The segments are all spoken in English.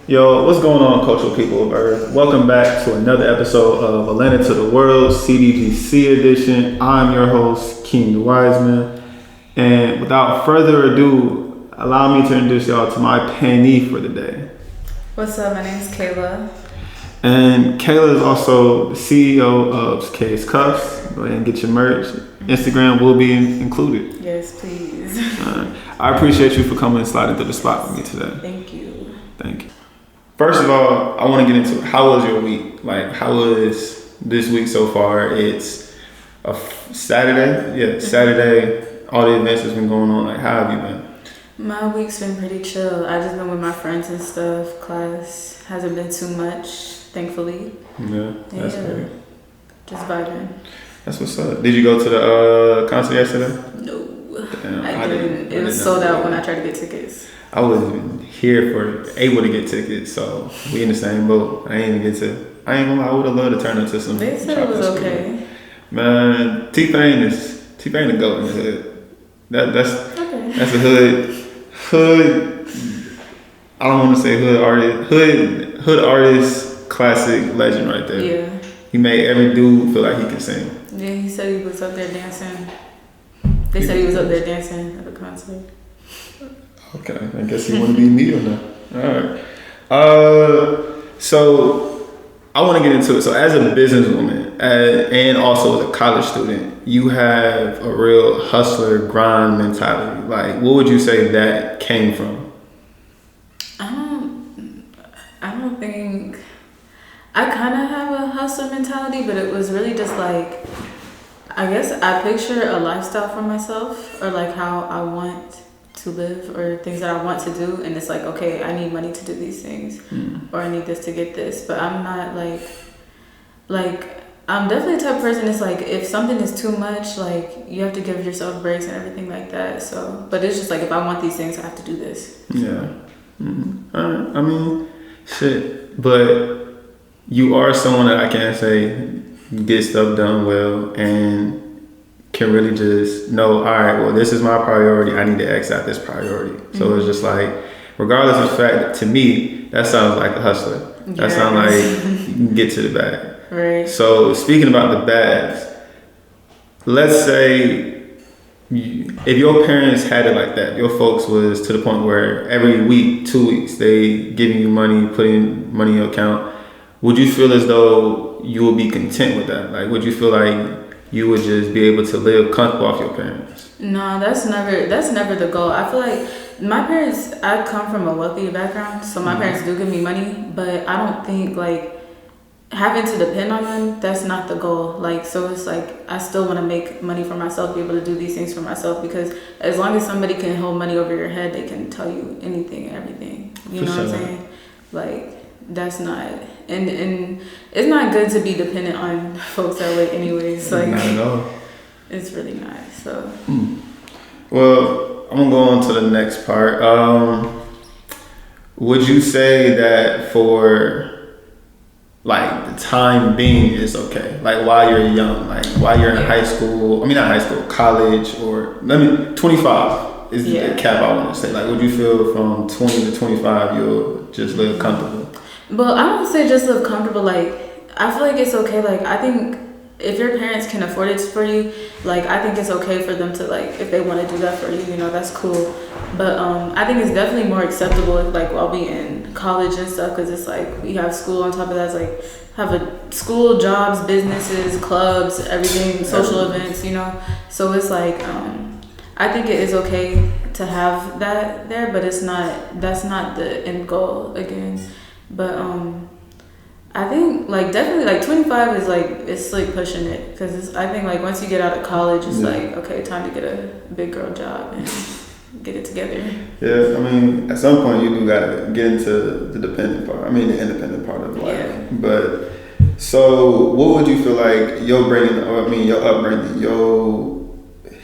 Yo, what's going on, cultural people of Earth? Welcome back to another episode of Atlanta to the World, C.D.G.C edition. I'm your host, King Wiseman. And without further ado, allow me to introduce y'all to my panee for the day. What's up? My name is Kayla. And Kayla is also the CEO of C.D.G.C. Go ahead and get your merch. Instagram will be included. Yes, please. I appreciate you for coming and sliding through the spot with me today. Thank you. Thank you. First of all, I want to get into how was your week? Like, how was this week so far? It's a Saturday. Yeah, Saturday. All the events that's been going on. Like, how have you been? My week's been pretty chill. I just been with my friends and stuff. Class hasn't been too much, thankfully. Yeah, that's great. Just vibing. That's what's up. Did you go to the concert yesterday? No, Damn, I didn't. It was sold out when I tried to get tickets. I wasn't even able to get tickets, so we in the same boat. I ain't gonna lie, I would have loved to turn into some. They said it was okay. Man, T-Pain the GOAT in the hood. That's a hood. I don't want to say hood artist, classic legend right there. Yeah. He made every dude feel like he can sing. Yeah, he said he was up there dancing. They said he was up there dancing at the concert. Okay, I guess he want to be me or not. All right. So I want to get into it. So as a businesswoman and also as a college student, you have a real hustler grind mentality. Like, what would you say that came from? I don't think I kind of have a hustler mentality, but it was really just like, I guess I picture a lifestyle for myself, or like how I want to live, or things that I want to do, and it's like, okay, I need money to do these things, or I need this to get this. But I'm not like I'm definitely the type of person. It's like, if something is too much, like, you have to give yourself breaks and everything like that. So, but it's just like, if I want these things, I have to do this. Yeah. Mm-hmm. All right. I mean, shit. But you are someone that I can say get stuff done well and can really just know, all right, well, this is my priority. I need to X out this priority. So it's just like, regardless of the fact that, to me, that sounds like a hustler. That sounds like you can get to the bag. Right. So speaking about the bags, let's say if your parents had it like that, your folks was to the point where every week, 2 weeks, they giving you money, putting money in your account, would you feel as though you would be content with that? Like, would you feel like you would just be able to live comfortable off your parents? No, that's never the goal. I feel like my parents, I come from a wealthy background, so my parents do give me money, but I don't think, like, having to depend on them, that's not the goal. Like, so it's like, I still want to make money for myself, be able to do these things for myself, because as long as somebody can hold money over your head, they can tell you anything and everything. You know what I'm saying? Like, that's not, and it's not good to be dependent on folks that way anyways. Like, not at all. It's really not. So. Well, I'm gonna go on to the next part. Would you say that for, like, the time being is okay? Like, while you're young, like while you're in high school, not high school, college, or 25 is the cap I want to say. Like, would you feel from 20 to 25 you'll just live comfortable? But I don't say just live comfortable. Like, I feel like it's okay. Like, I think if your parents can afford it for you, like, I think it's okay for them to, like, if they want to do that for you, you know, that's cool. But I think it's definitely more acceptable if, like, while we in college and stuff, because it's like, we have school on top of that. It's like, have a school, jobs, businesses, clubs, everything, social events, you know. So it's like, I think it is okay to have that there, but that's not the end goal again. But I think, like, definitely, like, 25 is like, it's like pushing it, because I think, like, once you get out of college, it's like, okay, time to get a big girl job and get it together. Yeah, at some point you do gotta get into the dependent part. The independent part of life. Yeah. But so, what would you feel like your upbringing,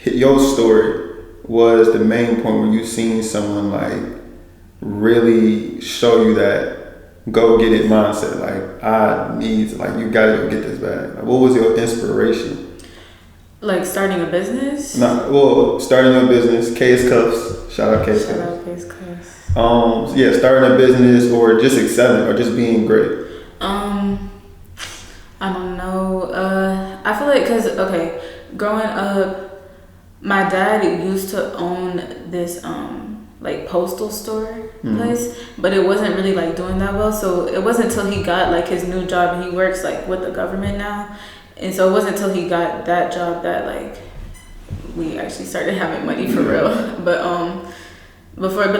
your story was the main point where you seen someone, like, really show you that go get it mindset? Like, you gotta go get this bag. Like, what was your inspiration? Like, starting a business? Starting a business, Case Cuffs. Shout out Case Shout out Case Cuss. Yeah, starting a business or just excelling or just being great. I don't know. I feel like growing up, my dad used to own this like postal store place, but it wasn't really like doing that well. So it wasn't until he got like his new job, and he works like with the government now, and so it wasn't until he got that job that like we actually started having money for real. But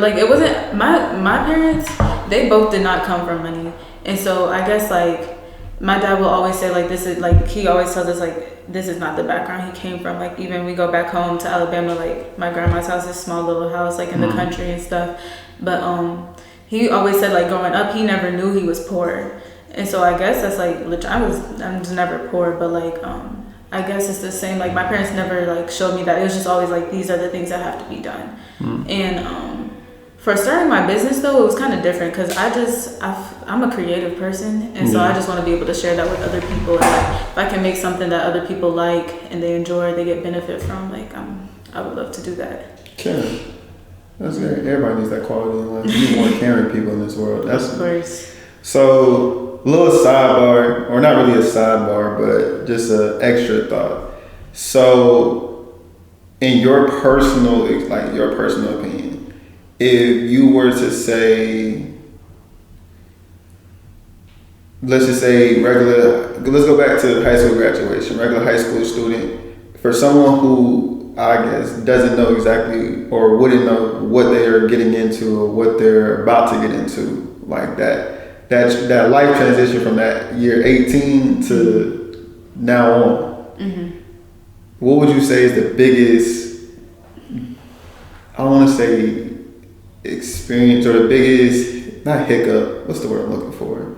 like it wasn't my parents. They both did not come from money, and so I guess like my dad will always say like this is like he always tells us like this is not the background he came from. Like even we go back home to Alabama, like my grandma's house is a small little house like in the country and stuff. But he always said like growing up he never knew he was poor, and so I guess that's like I'm just never poor, but like I guess it's the same. Like my parents never like showed me that. It was just always like these are the things that have to be done. And for starting my business though, it was kind of different because I'm a creative person, and so I just want to be able to share that with other people. And like, if I can make something that other people like and they enjoy, they get benefit from, like I would love to do that. Caring. That's great. Everybody needs that quality in life. You need more caring people in this world. That's of course. So, a little sidebar, or not really a sidebar, but just an extra thought. So, in your personal opinion, if you were to say, let's just say let's go back to high school graduation, regular high school student, for someone who I guess doesn't know exactly or wouldn't know what they are getting into or what they're about to get into, like that life transition from that year 18 to now on, what would you say is the biggest, I want to say experience, or the biggest, not hiccup, what's the word I'm looking for?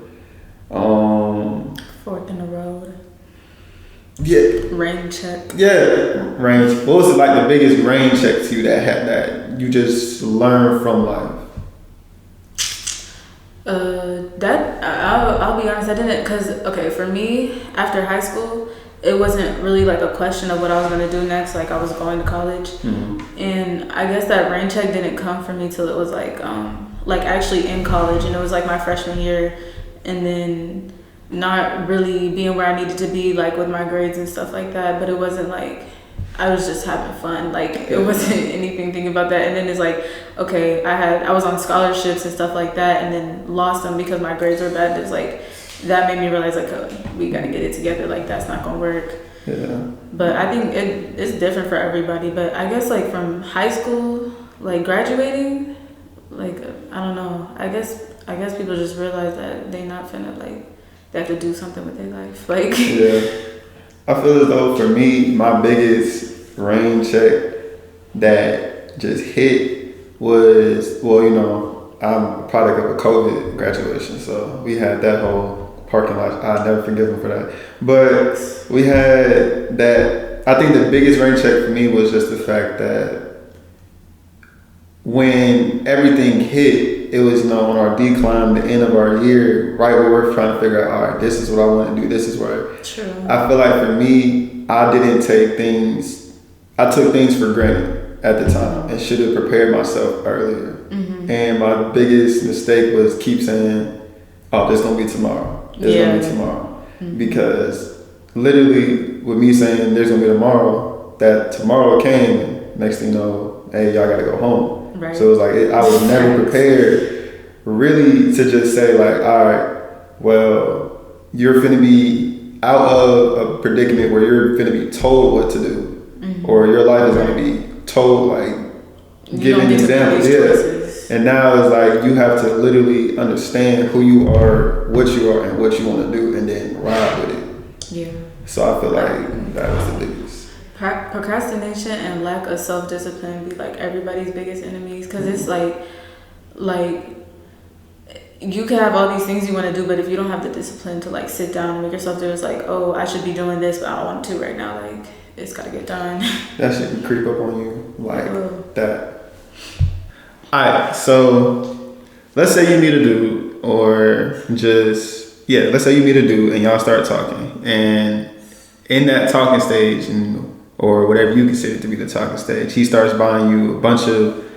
Fork in the road. Yeah. Raincheck. Yeah, range. What was it like the biggest rain check to you that you just learned from life? I'll be honest, I didn't, because for me after high school it wasn't really like a question of what I was going to do next. Like I was going to college, and I guess that rain check didn't come for me till it was like actually in college, and it was like my freshman year, and then not really being where I needed to be like with my grades and stuff like that. But it wasn't like I was just having fun. Like it wasn't anything thinking about that. And then it's like, okay, I was on scholarships and stuff like that, and then lost them because my grades were bad. It's like that made me realize like we gotta get it together. Like that's not gonna work. Yeah. But I think it's different for everybody. But I guess like from high school, like graduating, like I don't know. I guess people just realize that they not finna like they have to do something with their life. Like yeah. I feel as though for me, my biggest rain check that just hit was, I'm a product of a COVID graduation, so we had that whole parking lot. I'll never forgive them for that. But we had that. I think the biggest rain check for me was just the fact that when everything hit, it was on our decline, the end of our year, right where we're trying to figure out, all right, this is what I want to do. This is where I feel like for me, I took things for granted at the time and should have prepared myself earlier. And my biggest mistake was keep saying, oh, this is going to be tomorrow. This is going to be tomorrow. Because literally with me saying there's going to be tomorrow, that tomorrow came, next thing you know, hey, y'all got to go home. Right. So it was like, I was never prepared really to just say like, all right, well, you're finna be out of a predicament where you're finna be told what to do, or your life is gonna be told like, giving examples. Yeah. And now it's like, you have to literally understand who you are, what you are, and what you want to do, and then ride with it. Yeah. So I feel like that was the biggest. Procrastination and lack of self-discipline be like everybody's biggest enemies, because it's like you can have all these things you want to do, but if you don't have the discipline to like sit down and make yourself do it, it's like, oh, I should be doing this, but I don't want to right now. Like it's got to get done. That shit creep up on you like that. All right, so let's say you meet a dude, or let's say you meet a dude and y'all start talking, and in that talking stage or whatever you consider to be the talking stage, he starts buying you a bunch of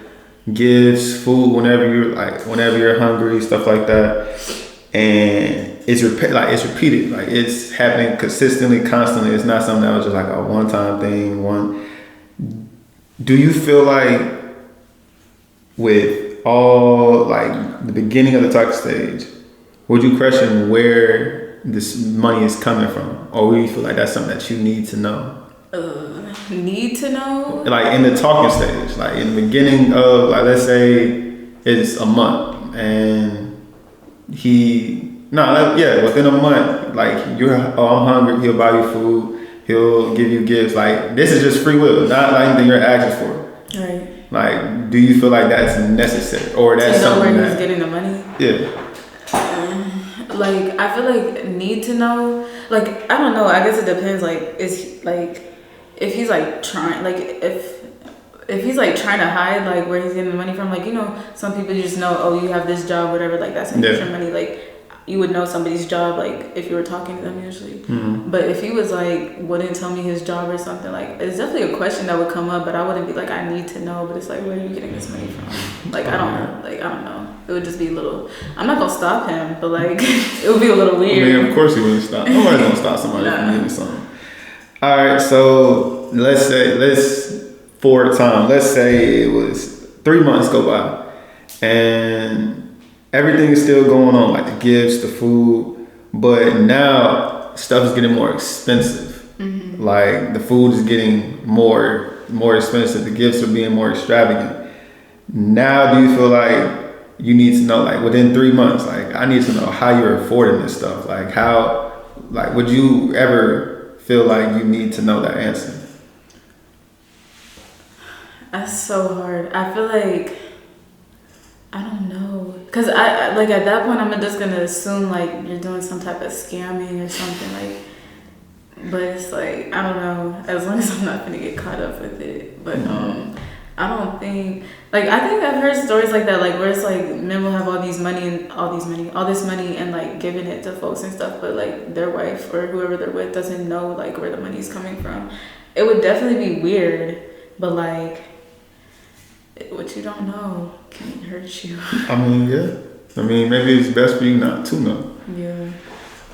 gifts, food whenever you're hungry, stuff like that, and it's repeated, like it's happening consistently, constantly. It's not something that was just like a one-time thing. Do you feel like with all like the beginning of the talk stage, would you question where this money is coming from, or would you feel like that's something that you need to know? Need to know? Like in the talking stage, like in the beginning of, like, let's say it's a month and within a month, like I'm hungry, he'll buy you food, he'll give you gifts. Like this is just free will, not like anything you're asking for. Right. Like, do you feel like that's necessary, or that's something where he's getting the money? Yeah. Like I feel like need to know. Like I don't know. I guess it depends. Like is like if he's like trying, like if he's like trying to hide like where he's getting the money from. Like some people just know, oh, you have this job, whatever. Like that's how you get your money. Like you would know somebody's job, like if you were talking to them usually. Mm-hmm. But if he was like wouldn't tell me his job or something, like it's definitely a question that would come up. But I wouldn't be like I need to know. But it's like where are you getting this money from? Like I don't know. Like I don't know. It would just be a little. I'm not gonna stop him, but like it would be a little weird. I mean, of course he wouldn't stop. Nobody's gonna stop somebody from getting something. All right, so let's say it was 3 months go by, and everything is still going on, like the gifts, the food, but now stuff is getting more expensive. Mm-hmm. Like the food is getting more expensive. The gifts are being more extravagant. Now, do you feel like you need to know, like within 3 months, like I need to know how you're affording this stuff? Like how, like would you ever feel like you need to know that answer? That's so hard. I feel like I don't know, cause I like at that point I'm just gonna assume like you're doing some type of scamming or something, like. But it's like I don't know. As long as I'm not gonna get caught up with it, but I don't think like I think I've heard stories like that, like where it's like men will have all this money and like giving it to folks and stuff, but like their wife or whoever they're with doesn't know like where the money's coming from. It would definitely be weird, but like what you don't know can hurt you. I mean, yeah. I mean, maybe it's best for you not to know. Yeah.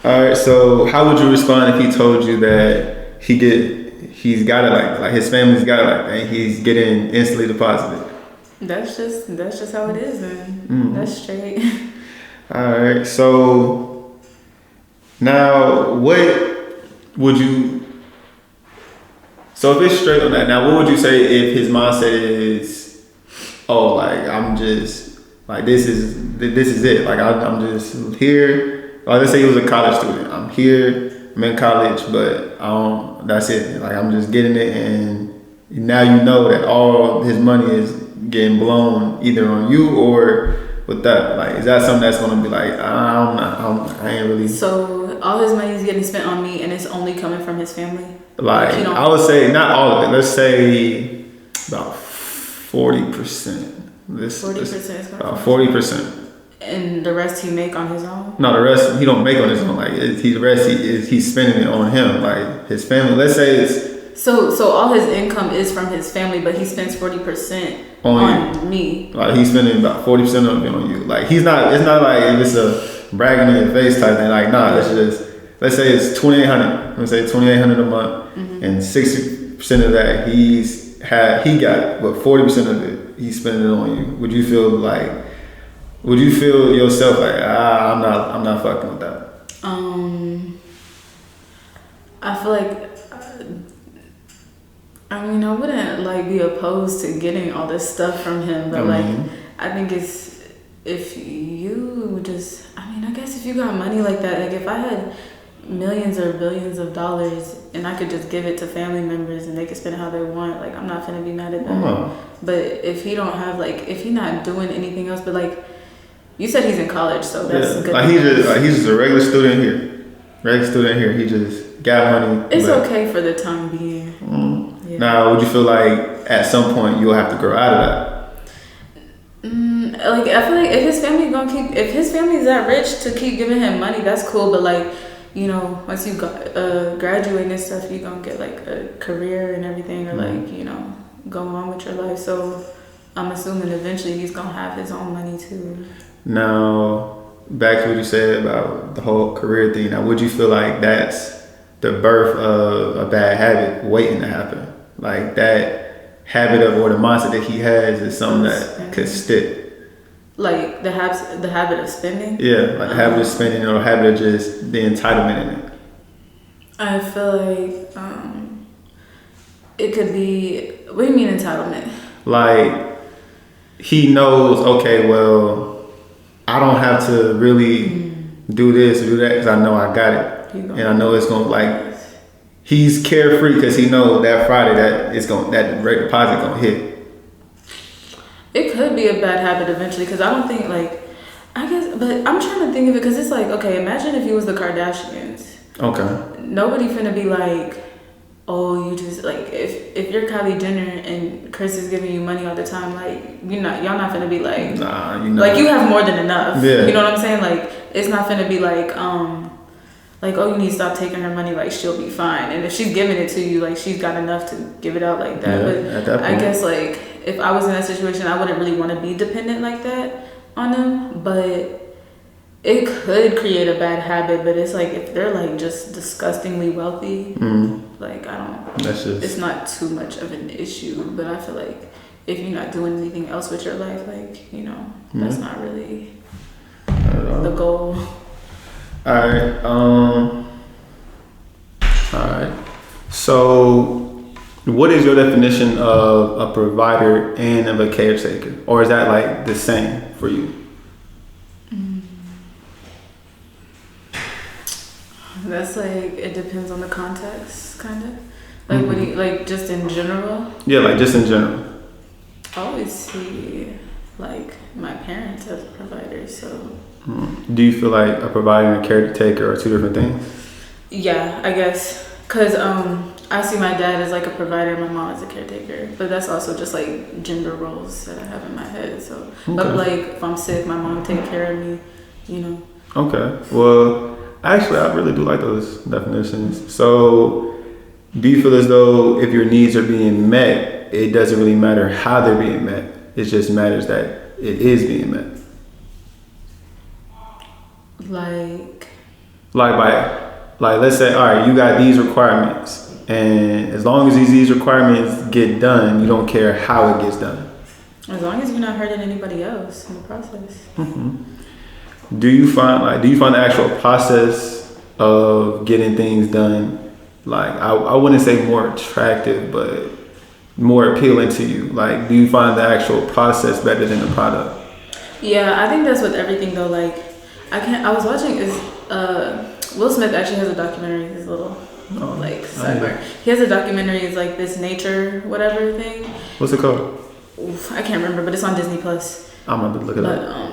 All right. So, how would you respond if he told you that he's got it like his family's got it like that, and he's getting instantly deposited? That's just how it is, man. Mm-hmm. That's straight. All right. So now, what would you? So if it's straight on that, now what would you say if his mindset is, oh, like I'm just like this is it. Like I'm just here. Like let's say he was a college student. I'm here. I'm in college, but that's it. Like I'm just getting it, and now you know that all his money is getting blown either on you or with that. Like is that something that's gonna be like I ain't really. So all his money is getting spent on me, and it's only coming from his family. Like I would say not all of it. Let's say about 40%. 40% is about 40%. And the rest he make on his own? No, the rest he don't make on his own. Like he's spending it on him. Like his family. Let's say it's so all his income is from his family, but he spends 40% on me. Like he's spending about 40% of it on you. Like it's not like if it's a bragging in your face type thing. Like nah, let's say it's $2,800. Let's say $2,800 a month, mm-hmm. and 60% of that he got, but 40% of it he's spending it on you. Would you feel yourself like I'm not fucking with that? I feel like I wouldn't like be opposed to getting all this stuff from him, but like I think it's if you just I guess if you got money like that, like if I had millions or billions of dollars and I could just give it to family members and they could spend it how they want, like I'm not gonna be mad at them. But if he don't have if he not doing anything else, but like you said he's in college, so that's good. Like he's just a regular student here. He just got money. It's okay for the time being. Yeah. Now, would you feel like at some point you'll have to grow out of that? Like I feel like if his family's that rich to keep giving him money, that's cool. But like once you graduate and stuff, you're gonna get like a career and everything, or like go on with your life. So I'm assuming eventually he's gonna have his own money too. Now, back to what you said about the whole career thing. Now, would you feel like that's the birth of a bad habit waiting to happen? Like that habit of, or the mindset that he has is something that could stick. Like the habit of spending? Yeah, like the habit of spending or habit of just the entitlement in it. I feel like it could be, what do you mean entitlement? Like he knows, okay, well, I don't have to really do this or do that because I know I got it. And I know it's going to like, he's carefree because he knows that Friday that direct deposit going to hit. It could be a bad habit eventually because I don't think like, I guess, but I'm trying to think of it because it's like, okay, imagine if he was the Kardashians. Okay. Nobody finna be like, oh, you just like if you're Kylie Jenner and Chris is giving you money all the time, like y'all not finna be like, nah, you know, like you have more than enough. Yeah. You know what I'm saying? Like it's not finna be like oh, you need to stop taking her money, like she'll be fine. And if she's giving it to you, like she's got enough to give it out like that. Yeah, but at that point. I guess like if I was in that situation, I wouldn't really want to be dependent like that on them. But it could create a bad habit. But it's like if they're like just disgustingly wealthy, like I don't. That's just. It's not too much of an issue. But I feel like if you're not doing anything else with your life, like that's not really the goal. Alright, so what is your definition of a provider and of a caretaker? Or is that like the same for you? That's like, it depends on the context, kind of. Like, what do you, like, just in general? Yeah, like just in general. I always see, like, my parents as providers, so. Do you feel like a provider and a caretaker are two different things? Yeah, I guess. Because I see my dad as like a provider, my mom as a caretaker. But that's also just like gender roles that I have in my head. So, okay. But like if I'm sick, my mom take care of me, Okay. Well, actually, I really do like those definitions. So, do you feel as though if your needs are being met, it doesn't really matter how they're being met? It just matters that it is being met? Like let's say, all right, you got these requirements, and as long as these requirements get done, you don't care how it gets done. As long as you're not hurting anybody else in the process. Do you find the actual process of getting things done, like I wouldn't say more attractive, but more appealing to you? Like, do you find the actual process better than the product? Yeah, I think that's with everything though. Like, I was watching Will Smith actually has a documentary. His little sidebar. He has a documentary. It's like this nature whatever thing. What's it called? I can't remember, but it's on Disney Plus. I'm gonna look it up.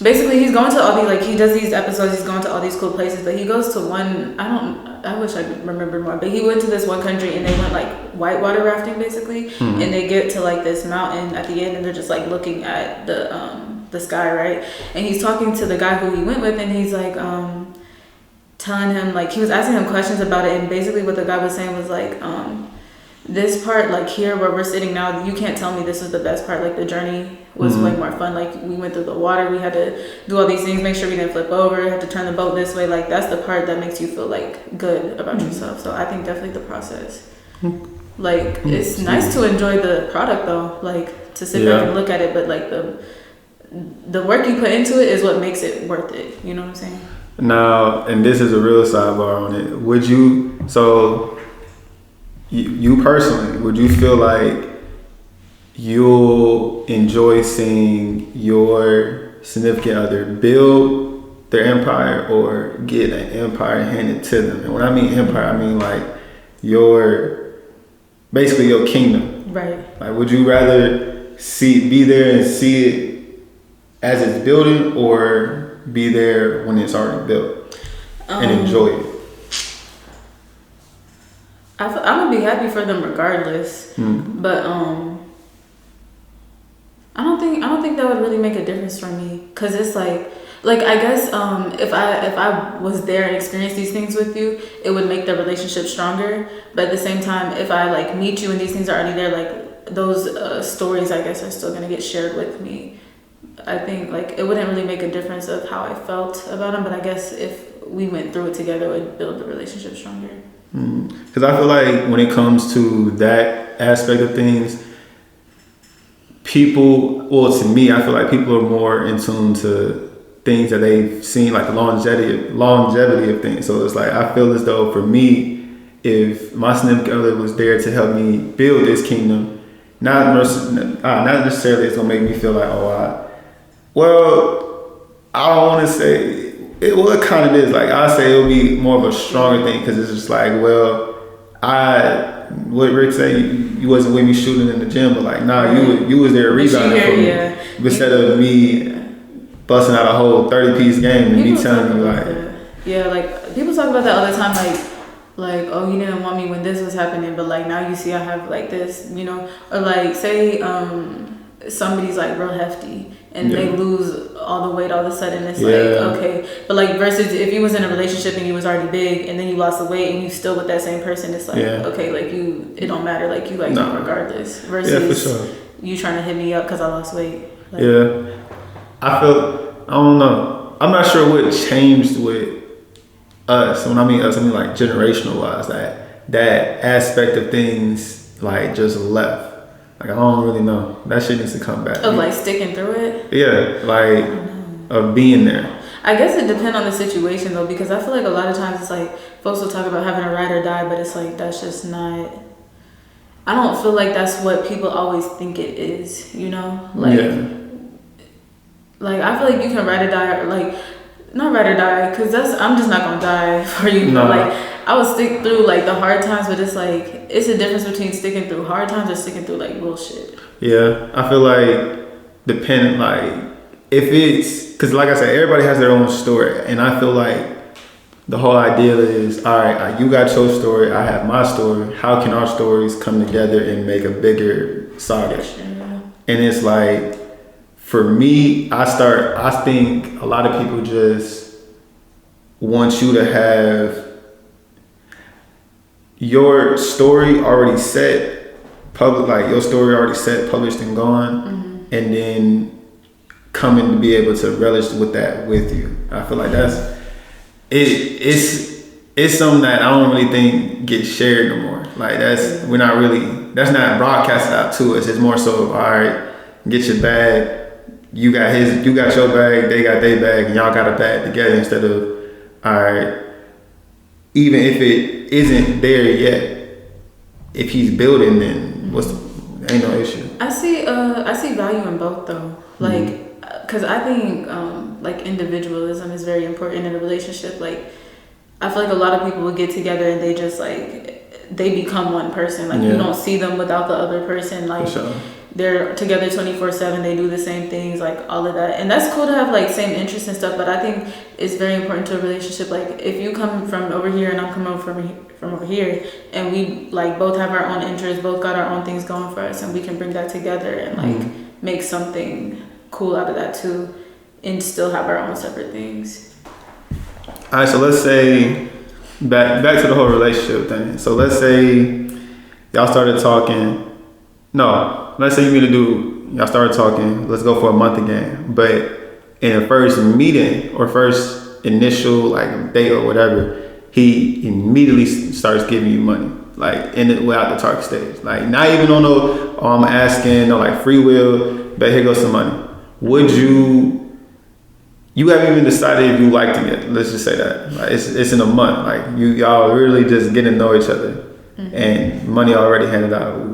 Basically, he's going to all these he does these episodes. He's going to all these cool places, but he goes to one. I wish I remembered more, but he went to this one country and they went like whitewater rafting basically, and they get to like this mountain at the end and they're just like looking at the sky, right? And he's talking to the guy who he went with, and he's like telling him, like, he was asking him questions about it, and basically what the guy was saying was like this part, like here where we're sitting now, you can't tell me this is the best part. Like the journey was way more fun. Like we went through the water, we had to do all these things, make sure we didn't flip over, had to turn the boat this way. Like that's the part that makes you feel like good about yourself. So I think definitely the process. Like it's nice to enjoy the product though, like to sit back and look at it, but like the work you put into it is what makes it worth it. You know what I'm saying? Now, and this is a real sidebar on it. Would you, you personally, would you feel like you'll enjoy seeing your significant other build their empire or get an empire handed to them? And when I mean empire, I mean like basically your kingdom. Right. Like, would you rather be there and see it as it's building, or be there when it's already built and enjoy it? I'm gonna be happy for them regardless, but I don't think that would really make a difference for me, because it's like I guess if I was there and experienced these things with you, it would make the relationship stronger. But at the same time, if I like meet you and these things are already there, like those stories, I guess, are still gonna get shared with me. I think like it wouldn't really make a difference of how I felt about him, but I guess if we went through it together, it would build the relationship stronger. Because I feel like when it comes to that aspect of things, to me, I feel like people are more in tune to things that they've seen, like the longevity of things. So it's like, I feel as though for me, if my significant other was there to help me build this kingdom, not necessarily it's gonna make me feel like, I don't want to say it. Well, it kind of is. Like I say, it'll be more of a stronger thing because it's just like, what Rick said, you wasn't with me shooting in the gym, but like, nah, you was there rebounding for me instead of me busting out a whole 30-piece game and me telling you like, like people talk about that all the time, like, oh, you didn't want me when this was happening, but like now you see I have like this, you know, or like say somebody's like real hefty and they lose all the weight all of a sudden, it's like, okay, but like versus if you was in a relationship and you was already big and then you lost the weight and you still with that same person, it's like, okay, like it don't matter, like you like me regardless, versus you trying to hit me up because I lost weight. Like, I don't know, I'm not sure what changed with us. When I mean us, I mean like generational wise, that aspect of things like just left. Like I don't really know. That shit needs to come back. Of like sticking through it? Yeah, like of being there. I guess it depends on the situation though, because I feel like a lot of times it's like folks will talk about having a ride or die, but it's like that's just not. I don't feel like that's what people always think it is, you know? Like, like I feel like you can ride or die, or like not ride or die, because I'm just not gonna die for you. No. Like I would stick through like the hard times, but it's like it's a difference between sticking through hard times or sticking through like bullshit. Yeah, I feel like dependent, like if it's because like I said, everybody has their own story, and I feel like the whole idea is, all right, you got your story, I have my story. How can our stories come together and make a bigger saga? And it's like, for me, I think a lot of people just want you to have your story already set, like your story already set, published and gone, and then coming to be able to relish with that with you. I feel like it's something that I don't really think gets shared no more. Like that's not broadcasted out to us. It's more so, all right, get your bag. You got your bag, they got their bag, and y'all got a bag together instead of, all right, even if it isn't there yet, if he's building, then ain't no issue. I see value in both though. Like, cause I think like individualism is very important in a relationship. Like, I feel like a lot of people will get together and they just like, they become one person. Like you don't see them without the other person. Like they're together 24/7. They do the same things, like all of that, and that's cool to have like same interests and stuff. But I think it's very important to a relationship. Like if you come from over here and I'm coming from over here, and we like both have our own interests, both got our own things going for us, and we can bring that together and like make something cool out of that too, and still have our own separate things. All right, so let's say back to the whole relationship thing. So let's say y'all started talking. No, let's say y'all started talking, let's go for a month again. But in the first meeting or first initial like date or whatever, he immediately starts giving you money. Like without the talk stage. Like not even on I'm asking, no like free will, but here goes some money. Would you haven't even decided if you liked him yet. Let's just say that. Like it's in a month. Like y'all really just getting to know each other and money already handed out.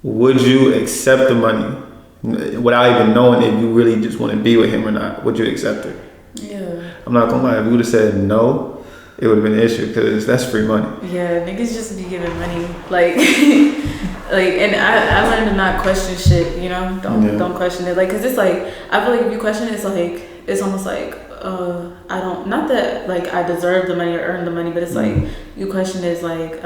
Would you accept the money without even knowing if you really just want to be with him or not? Would you accept it? Yeah. I'm not gonna lie. If you would have said no, it would have been an issue because that's free money. Yeah, niggas just be giving money, like, and I learned to not question shit. You know, don't question it, like, cause it's like I feel like if you question it, it's like it's almost like I don't, not that like I deserve the money or earn the money, but it's like you question it, it's like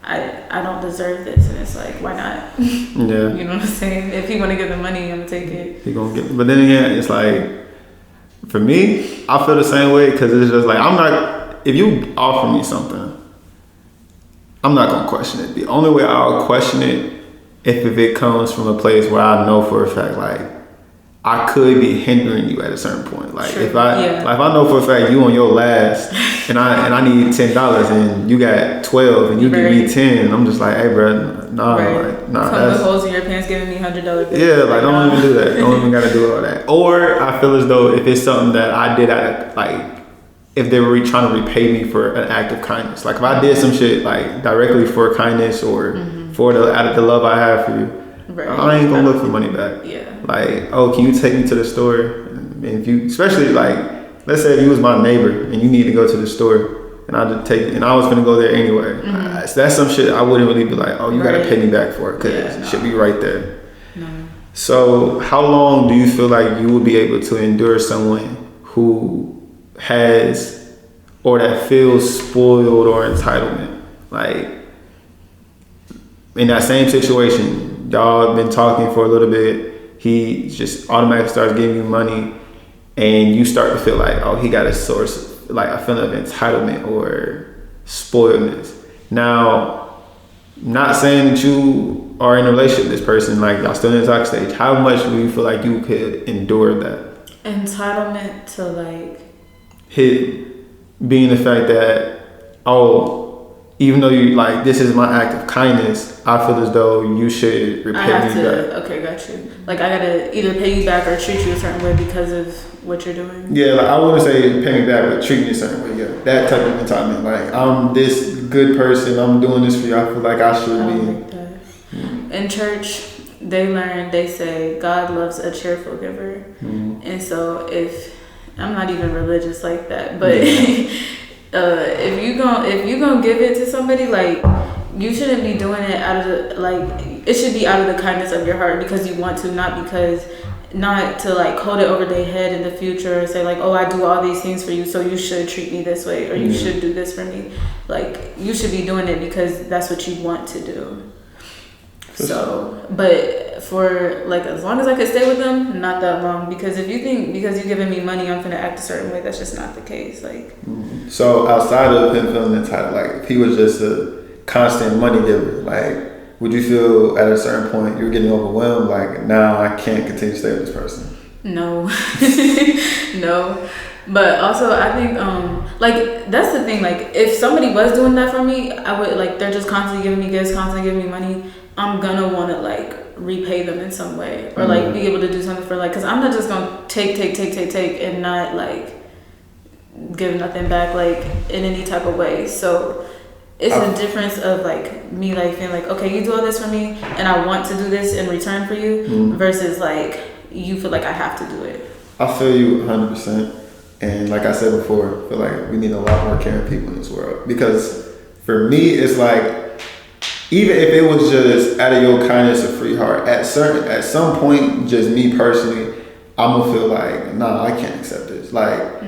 I don't deserve this, and it's like, why not? Yeah. You know what I'm saying? If he want to get the money, I'm gonna take it. He gonna get, but then again, it's like, for me, I feel the same way because it's just like if you offer me something, I'm not gonna question it. The only way I'll question it if it comes from a place where I know for a fact, like, I could be hindering you at a certain point. Like, if I know for a fact you on your last and I need $10 and you got 12 and you give me 10, I'm just like, hey, bro, nah. Come with holes in your pants giving me $100 bills. Yeah, like, don't even do that. Don't even gotta do all that. Or I feel as though if it's something that I did out of, like, if they were trying to repay me for an act of kindness. Like, if I did some shit, like, directly for kindness or out of the love I have for you, I ain't gonna look for money back. Yeah. Like, oh, can you take me to the store? And if you, especially like, let's say if you was my neighbor and you need to go to the store, and I was gonna go there anyway. So that's some shit I wouldn't really be like, oh, you gotta pay me back for it, because it should be right there. No. So how long do you feel like you would be able to endure someone who has, or that feels spoiled or entitlement? Like, in that same situation, y'all been talking for a little bit, he just automatically starts giving you money, and you start to feel like, oh, he got a source, like a feeling of entitlement or spoiledness. Now, not saying that you are in a relationship with this person, like y'all still in the talk stage, how much do you feel like you could endure that? Entitlement to like... being the fact that, oh, even though you like, this is my act of kindness, I feel as though you should repay me back. Okay, got you. Like, I gotta either pay you back or treat you a certain way because of what you're doing. Yeah, like, I wouldn't say pay me back, but treat me a certain way. Yeah, that type of entitlement. Like, I'm this good person, I'm doing this for you, I feel like I should be. Like that. In church, they say God loves a cheerful giver. And so if, I'm not even religious like that, but if you gonna give it to somebody, like, you shouldn't be doing it out of the, like, it should be out of the kindness of your heart because you want to, not to like hold it over their head in the future and say like, oh, I do all these things for you, so you should treat me this way, or you should do this for me. Like, you should be doing it because that's what you want to do. So, but for like, as long as I could stay with them, not that long, because if you think because you're giving me money I'm gonna act a certain way, that's just not the case. Like, so outside of him feeling entitled, like, if he was just a constant money giver, like, would you feel at a certain point you're getting overwhelmed, like, now I can't continue to stay with this person? No. No. But also I think like, that's the thing, like, if somebody was doing that for me, I would, like, they're just constantly giving me gifts, constantly giving me money, I'm gonna want to like repay them in some way, or like be able to do something for, like, because I'm not just gonna take and not like give nothing back, like, in any type of way. So it's a difference of like me like feeling like, okay, you do all this for me and I want to do this in return for you, versus like you feel like I have to do it. I feel you 100%. And like I said before, I feel like we need a lot more caring people in this world, because for me it's like, even if it was just out of your kindness or free heart, at some point, just me personally, I'm gonna feel like, nah, I can't accept this. Like, I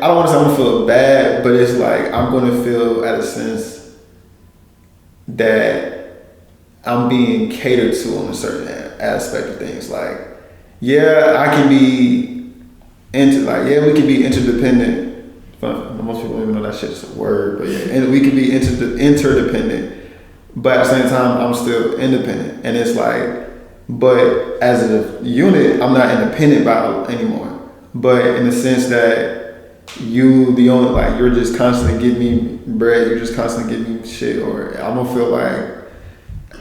don't want to say I'm gonna feel bad, but it's like I'm gonna feel at a sense that I'm being catered to on a certain aspect of things. Like, yeah, I can be we can be interdependent. Most people don't even know that shit's a word, but yeah, and we can be interdependent, but at the same time, I'm still independent. And it's like, but as a unit, I'm not independent anymore. But in the sense that you're just constantly giving me bread, you're just constantly giving me shit, or I'm gonna feel like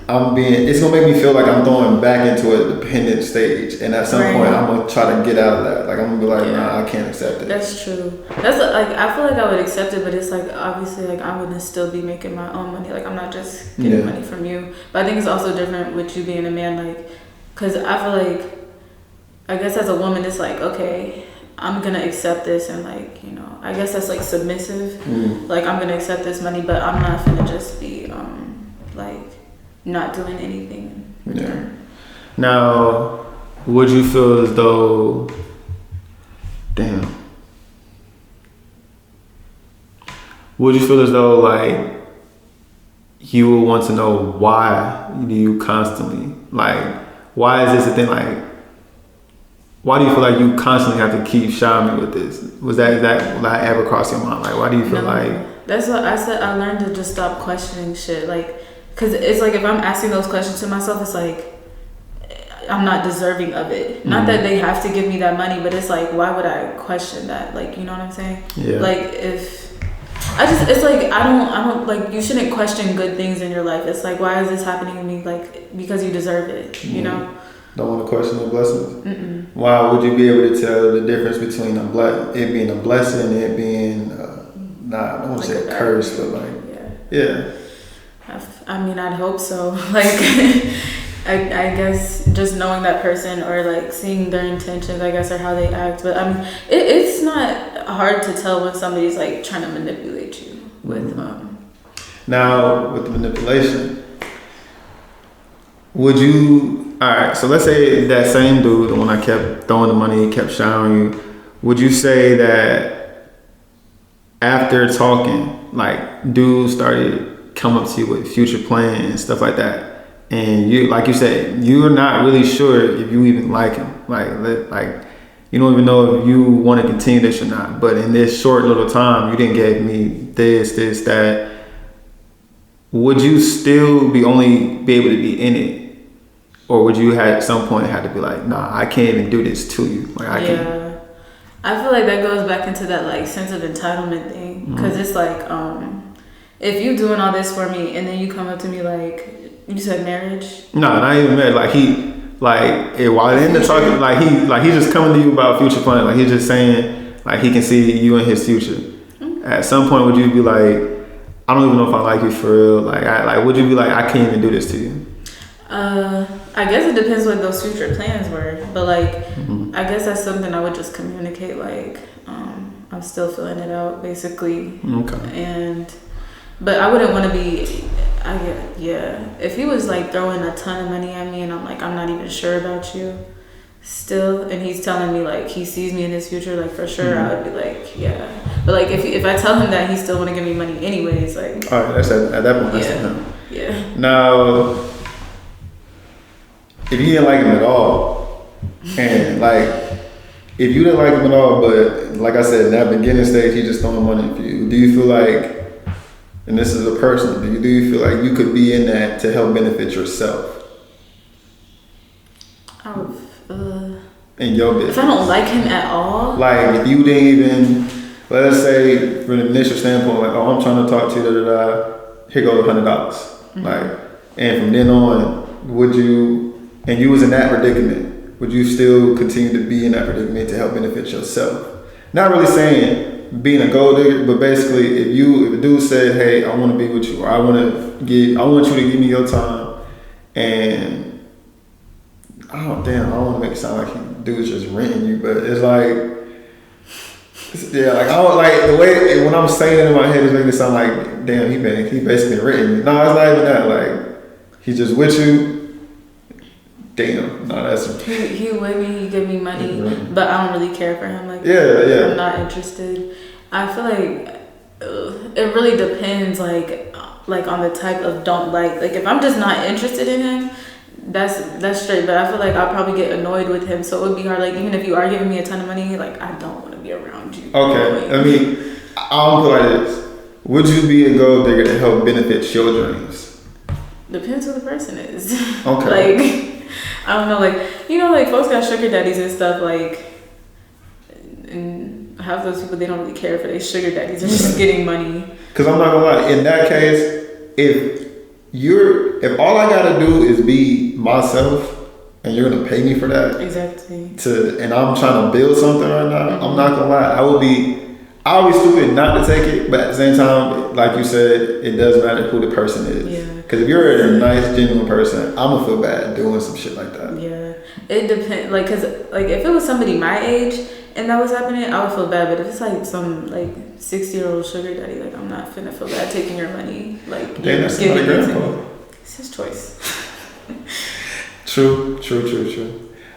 it's gonna make me feel like I'm going back into a dependent stage, and at some point I'm gonna try to get out of that. Like, I'm gonna be like, nah, I can't accept it. That's true. That's like, I feel like I would accept it, but it's like, obviously, like, I wouldn't still be making my own money. Like, I'm not just getting money from you. But I think it's also different with you being a man, like, because I feel like, I guess as a woman, it's like, okay, I'm gonna accept this, and like, you know, I guess that's like submissive. Like, I'm gonna accept this money, but I'm not gonna just be like not doing anything in return. Now, would you feel as though, would you feel as though like you would want to know why do you constantly, like, why is this a thing? Like, why do you feel like you constantly have to keep showing me with this? Will that ever cross your mind? Like, why do you feel like? That's what I said. I learned to just stop questioning shit. Like, because it's like if I'm asking those questions to myself, it's like I'm not deserving of it. Not that they have to give me that money, but it's like, why would I question that? Like, you know what I'm saying? Yeah. Like if it's like I don't like, you shouldn't question good things in your life. It's like, why is this happening to me? Like, because you deserve it, you know? Don't want to question the blessings. Why would you be able to tell the difference between it being a blessing and it being I don't want to say a curse, but like yeah. I mean, I'd hope so. Like, I guess just knowing that person or like seeing their intentions, I guess, or how they act. But I mean, it's not hard to tell when somebody's like trying to manipulate you with. Now, with the manipulation, would you? All right. So let's say that same dude, the one I kept throwing the money, kept showering you. Would you say that after talking, like dudes started come up to you with future plans and stuff like that, and you, like you said, you're not really sure if you even like him, like you don't even know if you want to continue this or not, but in this short little time you didn't give me this that, would you still be able to be in it, or would you at some point have to be like, nah, I can't even do this to you, like I can't? I feel like that goes back into that like sense of entitlement thing, because it's like if you doing all this for me and then you come up to me like, you said marriage? No, not even marriage. While in the talking, he's just coming to you about future plans. Like he's just saying, like he can see you in his future. At some point, would you be like, I don't even know if I like you for real? Would you be like, I can't even do this to you? I guess it depends what those future plans were, but like, I guess that's something I would just communicate. Like, I'm still filling it out, basically. Okay. But I wouldn't want to be, if he was like throwing a ton of money at me and I'm like, I'm not even sure about you still, and he's telling me like he sees me in his future, like for sure, I would be like, yeah. But like if I tell him that he still want to give me money anyways, like. All right, that's at that point, that's him. Yeah. Now, if you didn't like him at all, and like, if you didn't like him at all, but like I said, in that beginning stage, he just throwing money for you, do you feel like, and this is a personal thing, do you feel like you could be in that to help benefit yourself? In your business. If I don't like him at all? Like, if you didn't even, let's say, from the initial standpoint, like, oh, I'm trying to talk to you, here goes $100. Like, and from then on, would you, and you was in that predicament, would you still continue to be in that predicament to help benefit yourself? Not really saying being a gold digger, but basically, if a dude said, "Hey, I want to be with you," or I want you to give me your time," and I don't want to make it sound like dude's just renting you, but it's like, like I don't like the way when I'm saying it in my head, it's making it sound like, damn, he basically renting me. No, it's not even that. Like he's just with you. Damn, no, that's he with me. He give me money, but I don't really care for him. Like I'm not interested. I feel like it really depends, like on the type of don't like. Like if I'm just not interested in him, that's straight. But I feel like I'll probably get annoyed with him, so it would be hard. Like even if you are giving me a ton of money, like I don't want to be around you. Okay, I mean, I'll put it like this: would you be a gold digger to help benefit your dreams? Depends who the person is. Okay. Like. I don't know, like folks got sugar daddies and stuff, like, and half those people, they don't really care for their sugar daddies. They're just getting money. Because I'm not gonna lie, in that case, if all I gotta do is be myself, and you're gonna pay me for that, exactly. And I'm trying to build something right now, I'm not gonna lie, I'll be stupid not to take it, but at the same time, like you said, it does matter who the person is. Yeah. Because if you're a nice, genuine person, I'm gonna feel bad doing some shit like that. Yeah, it depends. Like, cause like if it was somebody my age and that was happening, I would feel bad. But if it's like some like 60-year-old sugar daddy, like I'm not finna feel bad taking your money. Like that's not a grandpa. It's his choice. True.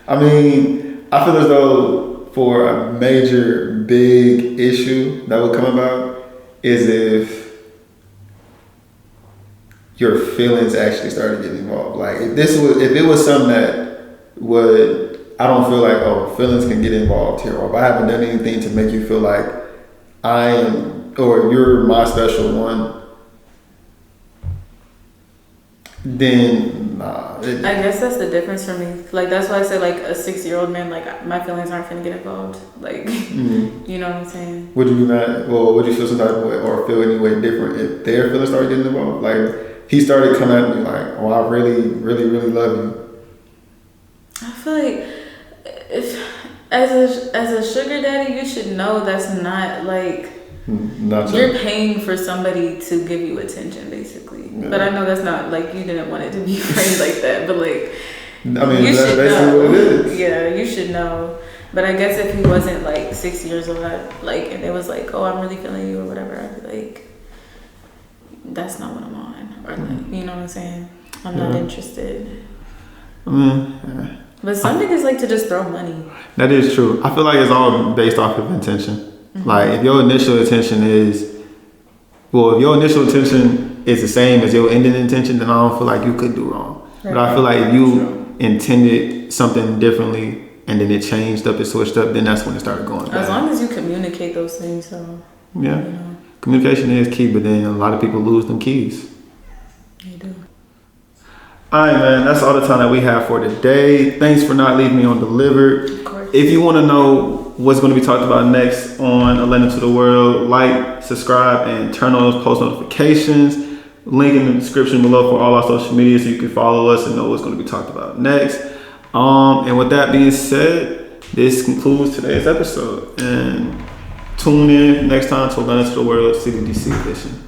I mean, I feel as though for a major big issue that would come about is if your feelings actually started getting involved. Like if it was something that I don't feel like, feelings can get involved here, or if I haven't done anything to make you feel like I am, or you're my special one, then nah. I guess that's the difference for me. Like that's why I say like a 6-year-old man, like my feelings aren't finna get involved. Like you know what I'm saying? Would you feel some type of way or feel any way different if their feelings started getting involved? Like he started coming at me like, oh, I really, really, really love you. I feel like if as a sugar daddy, you should know that's not like you're paying for somebody to give you attention, basically. Yeah. But I know that's not like you didn't want it to be framed like that. But like, I mean, you should know. What it is. Yeah, you should know. But I guess if he wasn't like 6 years old, like, and it was like, oh, I'm really feeling you or whatever, I'd be like, that's not what I'm on, or like, you know what I'm saying? I'm not interested. But some niggas like to just throw money. That is true. I feel like it's all based off of intention. Like if your initial intention is the same as your ending intention, then I don't feel like you could do wrong. Right. But I feel like if you intended something differently and then it changed up, it switched up, then that's when it started going bad. As long as you communicate those things, so yeah. You know. Communication is key, but then a lot of people lose them keys. They do. Alright, man, that's all the time that we have for today. Thanks for not leaving me undelivered. Of course. If you want to know what's going to be talked about next on A Lend to the World, like, subscribe, and turn on those post notifications. Link in the description below for all our social media so you can follow us and know what's going to be talked about next. And with that being said, this concludes today's episode. And tune in next time to A Lend to the World C.D.G.C edition.